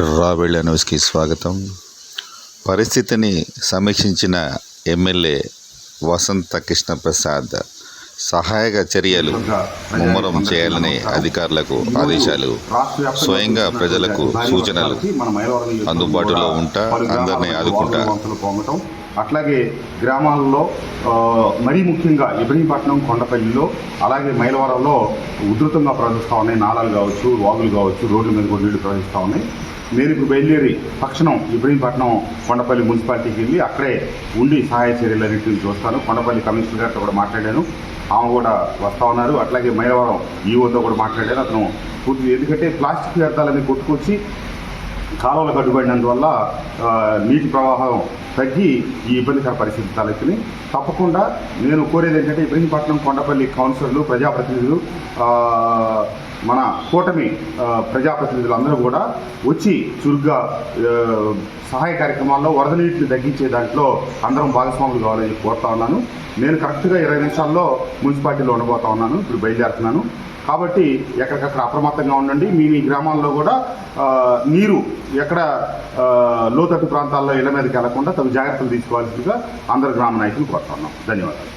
రావెళ్ళ న్యూస్కి స్వాగతం. పరిస్థితిని సమీక్షించిన ఎమ్మెల్యే వసంత కృష్ణప్రసాద్ సహాయక చర్యలు ముమ్మరం చేయాలని అధికారులకు ఆదేశాలు. స్వయంగా ప్రజలకు సూచనలు. అందుబాటులో ఉంటా, అందరినీ ఆదుకుంటా. అట్లాగే గ్రామాల్లో మరీ ముఖ్యంగా ఇబ్రహీంపట్నం, కొండపల్లిలో, అలాగే మైలవరంలో ఉధృతంగా ప్రవహిస్తూ ఉన్నాయి. నాలాలు కావచ్చు, వాగులు కావచ్చు, రోడ్ల మీద కూడా నీళ్లు ప్రవహిస్తూ ఉన్నాయి. నేను ఇప్పుడు బయలుదేరి తక్షణం ఇబ్రహీంపట్నం, కొండపల్లి మున్సిపాలిటీకి వెళ్ళి అక్కడే ఉండి సహాయ చర్యలన్నింటినీ చూస్తాను. కొండపల్లి కమిషనర్ గారితో కూడా మాట్లాడాను, ఆమె కూడా వస్తూ ఉన్నారు. అట్లాగే మైలవరం ఈఓతో కూడా మాట్లాడాను. అతను పూర్తి, ఎందుకంటే ప్లాస్టిక్ వ్యర్థాలన్నీ కొట్టుకొచ్చి కాలువలకు అడ్డుపడినందువల్ల నీటి ప్రవాహం తగ్గి ఈ ఇబ్బందికర పరిస్థితి తలెత్తినాయి. తప్పకుండా నేను కోరేది ఏంటంటే ఇబ్రహీంపట్నం, కొండపల్లి కౌన్సిలర్లు, ప్రజాప్రతినిధులు, మన కూటమి ప్రజాప్రతినిధులు అందరూ కూడా వచ్చి చురుగ్గా సహాయ కార్యక్రమాల్లో వరద నీటిని తగ్గించే దాంట్లో అందరం భాగస్వాములు కావాలని కోరుతా ఉన్నాను. నేను కరెక్ట్గా 20 నిమిషాల్లో మున్సిపాలిటీలో ఉండబోతా ఉన్నాను. ఇప్పుడు బయలుదేరుతున్నాను. కాబట్టి ఎక్కడికక్కడ అప్రమత్తంగా ఉండండి. మీ గ్రామాల్లో కూడా నీరు ఎక్కడ లోతట్టు ప్రాంతాల్లో ఇళ్ల మీదకి వెళ్లకుండా తగు జాగ్రత్తలు తీసుకోవాల్సిందిగా అందరు గ్రామ నాయకులు కోరుతా ఉన్నాం. ధన్యవాదాలు.